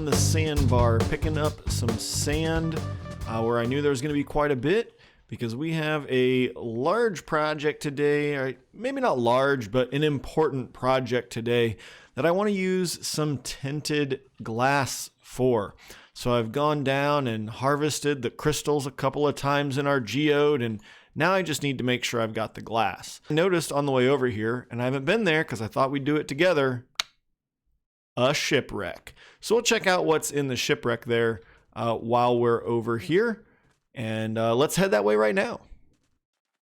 on the sandbar, picking up some sand where I knew there was going to be quite a bit, because we have a large project today, or maybe not large, but an important project today that I want to use some tinted glass for. So I've gone down and harvested the crystals a couple of times in our geode, and now I just need to make sure I've got the glass. I noticed on the way over here, and I haven't been there because I thought we'd do it together, a shipwreck. So we'll check out what's in the shipwreck there while we're over here. And let's head that way right now.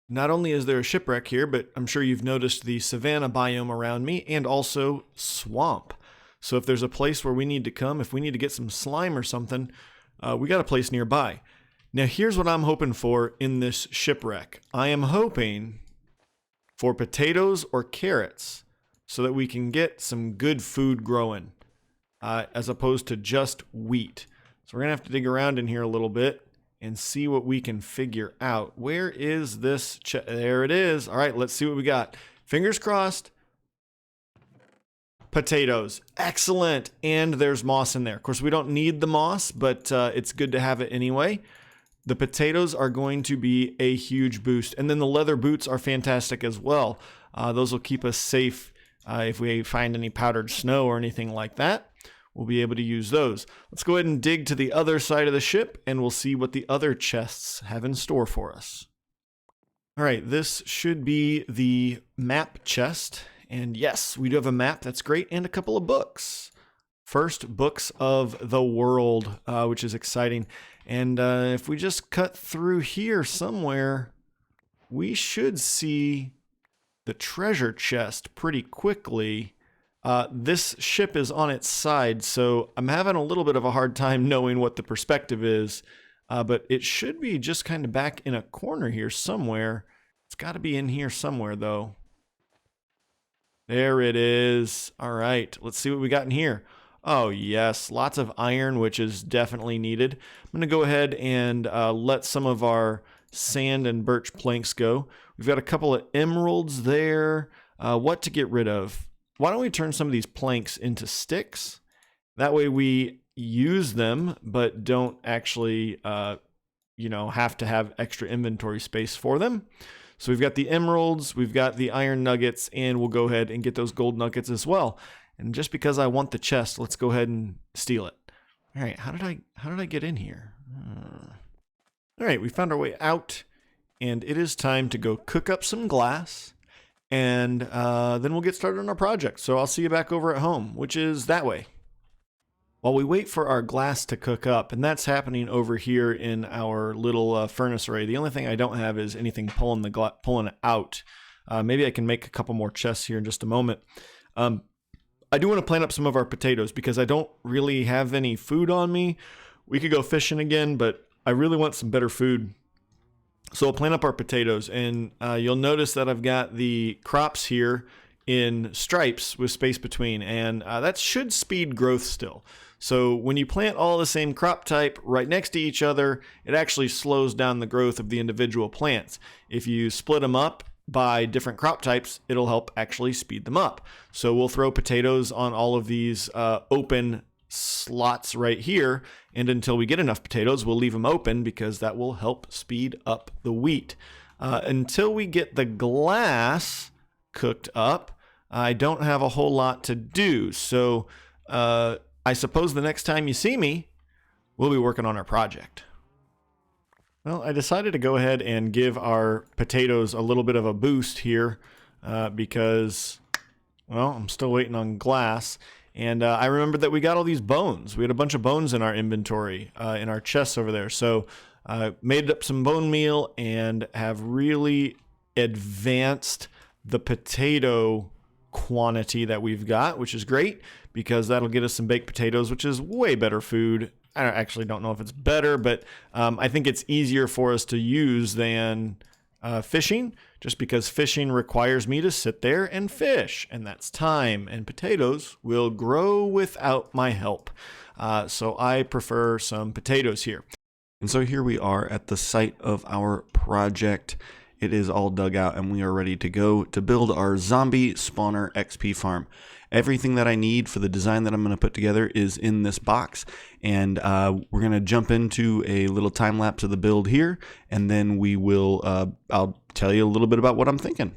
Not only is there a shipwreck here, but I'm sure you've noticed the savanna biome around me and also swamp. So if there's a place where we need to come, if we need to get some slime or something, we got a place nearby. Now here's what I'm hoping for in this shipwreck. I am hoping for potatoes or carrots so that we can get some good food growing as opposed to just wheat. So we're gonna have to dig around in here a little bit and see what we can figure out. Where is this? There it is. All right, let's see what we got. Fingers crossed. Potatoes. Excellent. And there's moss in there. Of course, we don't need the moss, but it's good to have it anyway. The potatoes are going to be a huge boost. And then the leather boots are fantastic as well. Those will keep us safe if we find any powdered snow or anything like that. We'll be able to use those. Let's go ahead and dig to the other side of the ship, and we'll see what the other chests have in store for us. All right, this should be the map chest. And yes, we do have a map. That's great. And a couple of books. First, books of the world, which is exciting. And if we just cut through here somewhere, we should see the treasure chest pretty quickly. This ship is on its side, so I'm having a little bit of a hard time knowing what the perspective is, but it should be just kind of back in a corner here somewhere. It's got to be in here somewhere, though. There it is. All right, let's see what we got in here. Oh, yes, lots of iron, which is definitely needed. I'm going to go ahead and let some of our sand and birch planks go. We've got a couple of emeralds there. What to get rid of? Why don't we turn some of these planks into sticks? That way we use them, but don't actually, have to have extra inventory space for them. So we've got the emeralds, we've got the iron nuggets, and we'll go ahead and get those gold nuggets as well. And just because I want the chest, let's go ahead and steal it. All right, how did I get in here? All right, we found our way out, and it is time to go cook up some glass. And then we'll get started on our project. So I'll see you back over at home, which is that way. While we wait for our glass to cook up, and that's happening over here in our little furnace array. The only thing I don't have is anything pulling it out. Maybe I can make a couple more chests here in just a moment. I do want to plant up some of our potatoes because I don't really have any food on me. We could go fishing again, but I really want some better food. So I'll plant up our potatoes, and you'll notice that I've got the crops here in stripes with space between, and that should speed growth still. So when you plant all the same crop type right next to each other, it actually slows down the growth of the individual plants. If you split them up by different crop types, it'll help actually speed them up. So we'll throw potatoes on all of these open slots right here, and until we get enough potatoes, we'll leave them open because that will help speed up the wheat. Until we get the glass cooked up, I don't have a whole lot to do. So I suppose the next time you see me, we'll be working on our project. Well, I decided to go ahead and give our potatoes a little bit of a boost here because, well, I'm still waiting on glass. And I remembered that we got all these bones. We had a bunch of bones in our inventory, in our chests over there. So I made up some bone meal and have really advanced the potato quantity that we've got, which is great because that'll get us some baked potatoes, which is way better food. I actually don't know if it's better, but I think it's easier for us to use than fishing, just because fishing requires me to sit there and fish, and that's time, and potatoes will grow without my help. So I prefer some potatoes here. And so here we are at the site of our project. It is all dug out and we are ready to go to build our zombie spawner XP farm. Everything that I need for the design that I'm going to put together is in this box, and we're going to jump into a little time lapse of the build here, and then we will I'll tell you a little bit about what I'm thinking.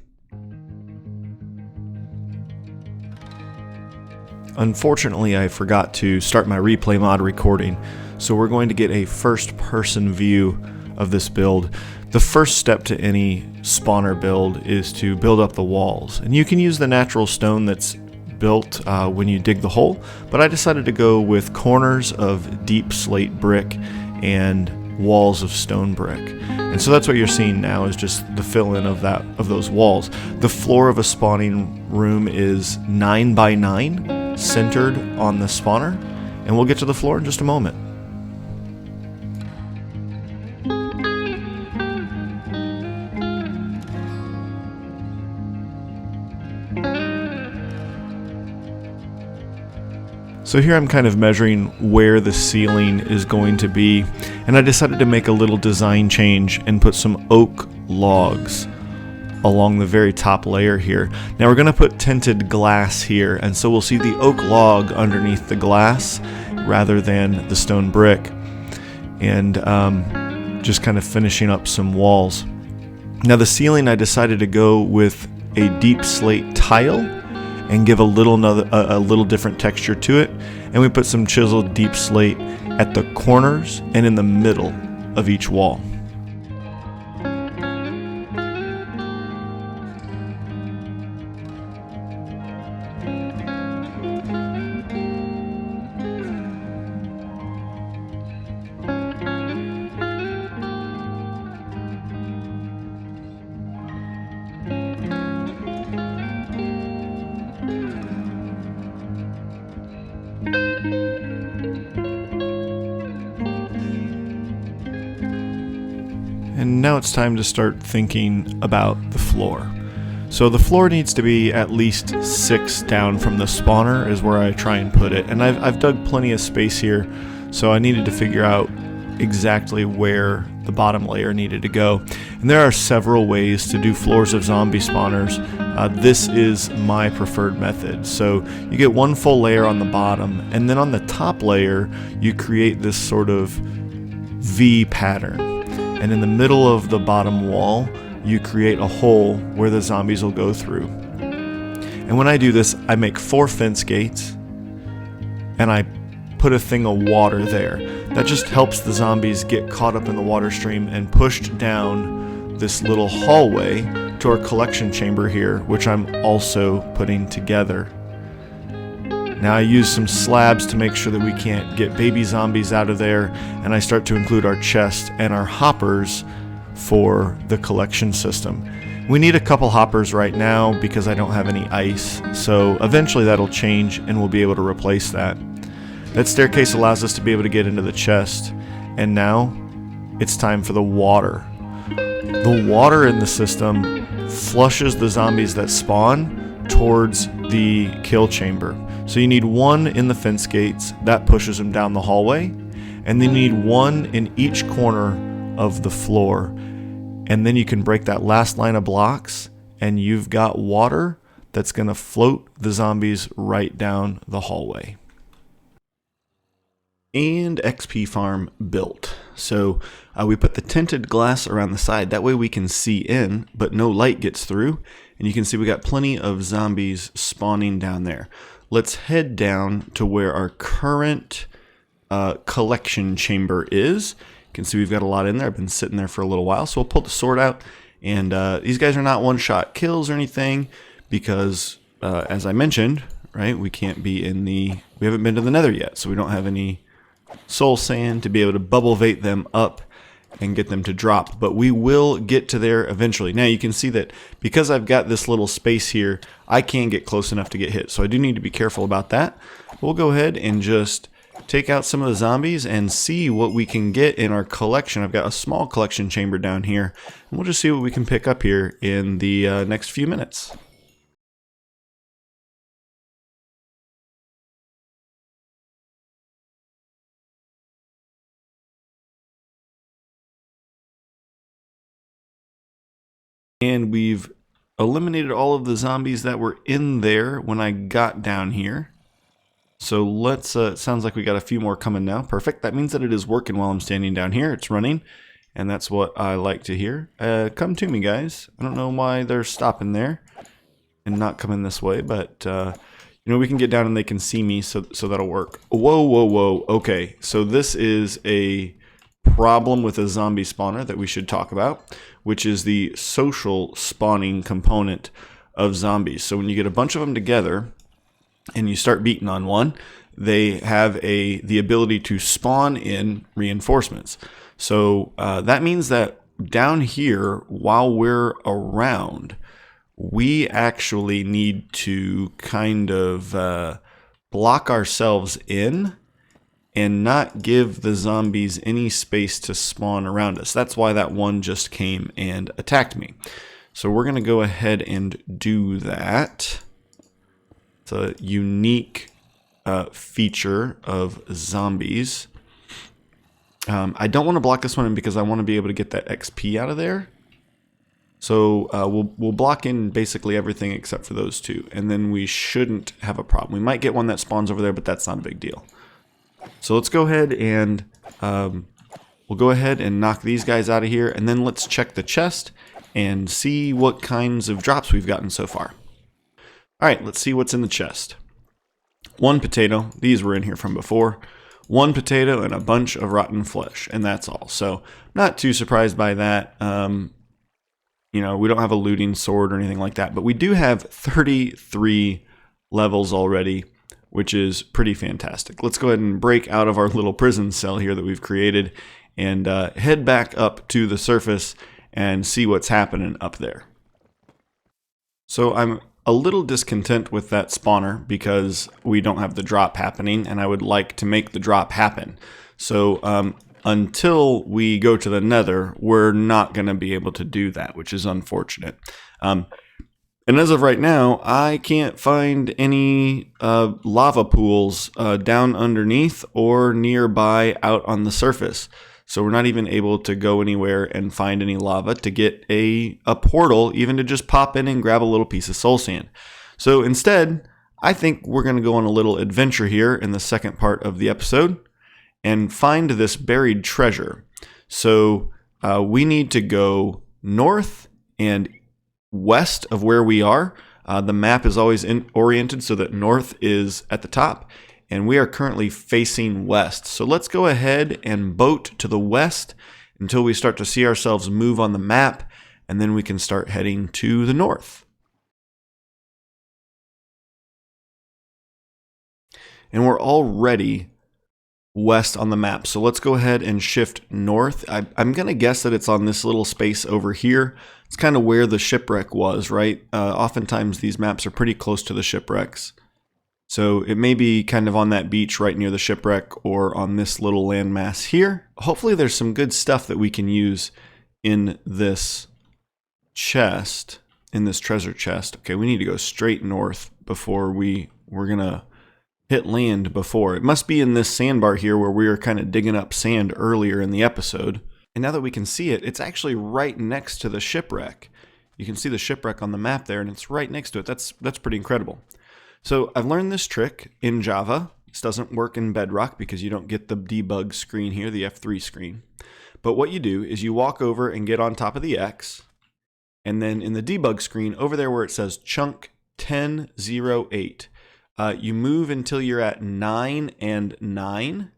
Unfortunately, I forgot to start my replay mod recording, so we're going to get a first-person view of this build. The first step to any spawner build is to build up the walls, and you can use the natural stone that's built when you dig the hole, but I decided to go with corners of deep slate brick and walls of stone brick. And so that's what you're seeing now, is just the fill-in of those walls. The floor of a spawning room is 9 by 9, centered on the spawner, and we'll get to the floor in just a moment. So here I'm kind of measuring where the ceiling is going to be, and I decided to make a little design change and put some oak logs along the very top layer here. Now we're going to put tinted glass here, and so we'll see the oak log underneath the glass rather than the stone brick, and just kind of finishing up some walls. Now the ceiling, I decided to go with a deep slate tile and give a little different texture to it, and we put some chiseled deep slate at the corners and in the middle of each wall. And now it's time to start thinking about the floor. So the floor needs to be at least 6 down from the spawner is where I try and put it. And I've dug plenty of space here, so I needed to figure out exactly where the bottom layer needed to go. And there are several ways to do floors of zombie spawners. This is my preferred method. So you get one full layer on the bottom, and then on the top layer you create this sort of V pattern. And in the middle of the bottom wall, you create a hole where the zombies will go through. And when I do this, I make 4 fence gates, and I put a thing of water there. That just helps the zombies get caught up in the water stream and pushed down this little hallway to our collection chamber here, which I'm also putting together. Now I use some slabs to make sure that we can't get baby zombies out of there, and I start to include our chest and our hoppers for the collection system. We need a couple hoppers right now because I don't have any ice, so eventually that'll change and we'll be able to replace that. That staircase allows us to be able to get into the chest, and now it's time for the water. The water in the system flushes the zombies that spawn towards the kill chamber. So you need 1 in the fence gates, that pushes them down the hallway, and then you need 1 in each corner of the floor. And then you can break that last line of blocks, and you've got water that's going to float the zombies right down the hallway. And XP farm built. So we put the tinted glass around the side. That way we can see in, but no light gets through. And you can see we got plenty of zombies spawning down there. Let's head down to where our current collection chamber is. You can see we've got a lot in there. I've been sitting there for a little while. So we'll pull the sword out. And these guys are not one-shot kills or anything because, as I mentioned, right, we can't be in we haven't been to the nether yet. So we don't have any soul sand to be able to bubble vate them up and get them to drop, but we will get to there eventually. Now you can see that because I've got this little space here, I can get close enough to get hit, so I do need to be careful about that. We'll go ahead and just take out some of the zombies and see what we can get in our collection. I've got a small collection chamber down here, and we'll just see what we can pick up here in the next few minutes. And we've eliminated all of the zombies that were in there when I got down here. So let's, it sounds like we got a few more coming now. Perfect. That means that it is working while I'm standing down here. It's running, and that's what I like to hear. Come to me, guys. I don't know why they're stopping there and not coming this way, but you know, we can get down and they can see me, so that'll work. Whoa, whoa, whoa. Okay, so this is a problem with a zombie spawner that we should talk about, which is the social spawning component of zombies. So when you get a bunch of them together and you start beating on one, they have the ability to spawn in reinforcements. So that means that down here, while we're around, we actually need to kind of block ourselves in and not give the zombies any space to spawn around us. That's why that one just came and attacked me. So we're going to go ahead and do that. It's a unique feature of zombies. I don't want to block this one in because I want to be able to get that XP out of there. So we'll block in basically everything except for those two, and then we shouldn't have a problem. We might get one that spawns over there, but that's not a big deal. So let's go ahead and we'll go ahead and knock these guys out of here, and then let's check the chest and see what kinds of drops we've gotten so far. All right, let's see what's in the chest. 1 potato. These were in here from before. 1 potato and a bunch of rotten flesh, and that's all. So not too surprised by that. You know, we don't have a looting sword or anything like that, but we do have 33 levels already, which is pretty fantastic. Let's go ahead and break out of our little prison cell here that we've created and head back up to the surface and see what's happening up there. So I'm a little discontent with that spawner because we don't have the drop happening, and I would like to make the drop happen. So until we go to the nether, we're not going to be able to do that, which is unfortunate. And as of right now, I can't find any lava pools down underneath or nearby out on the surface. So we're not even able to go anywhere and find any lava to get a portal, even to just pop in and grab a little piece of soul sand. So instead, I think we're going to go on a little adventure here in the second part of the episode and find this buried treasure. So we need to go north and west of where we are. The map is always oriented so that north is at the top, and we are currently facing west. So let's go ahead and boat to the west until we start to see ourselves move on the map, and then we can start heading to the north. And we're already west on the map. So let's go ahead and shift north. I'm going to guess that it's on this little space over here. It's kind of where the shipwreck was, right? Oftentimes these maps are pretty close to the shipwrecks. So it may be kind of on that beach right near the shipwreck or on this little landmass here. Hopefully there's some good stuff that we can use in this chest, in this treasure chest. Okay, we need to go straight north before we're going to hit land before. It must be in this sandbar here where we were kind of digging up sand earlier in the episode. And now that we can see it, it's actually right next to the shipwreck. You can see the shipwreck on the map there, and it's right next to it. That's pretty incredible. So I've learned this trick in Java. This doesn't work in Bedrock because you don't get the debug screen here, the F3 screen. But what you do is you walk over and get on top of the X, and then in the debug screen over there where it says chunk 1008, you move until you're at 9 and 9,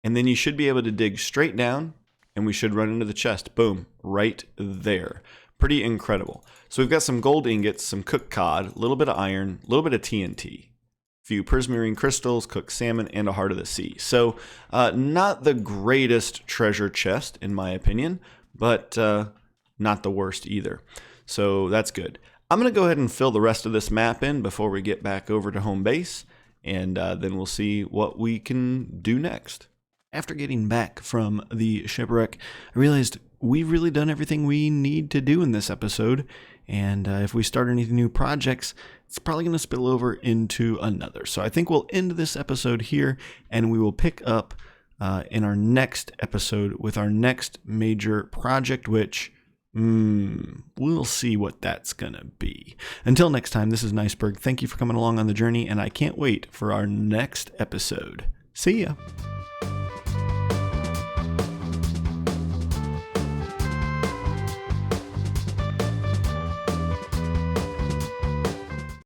and then you should be able to dig straight down, and we should run into the chest. Boom, right there. Pretty incredible. So we've got some gold ingots, some cooked cod, a little bit of iron, a little bit of TNT, a few prismarine crystals, cooked salmon, and a heart of the sea. So not the greatest treasure chest, in my opinion, but not the worst either. So that's good. I'm going to go ahead and fill the rest of this map in before we get back over to home base, and then we'll see what we can do next. After getting back from the shipwreck, I realized we've really done everything we need to do in this episode, and if we start any new projects, it's probably going to spill over into another. So I think we'll end this episode here, and we will pick up in our next episode with our next major project, which We'll see what that's gonna be. Until next time, this is Niceberg. Thank you for coming along on the journey, and I can't wait for our next episode. See ya.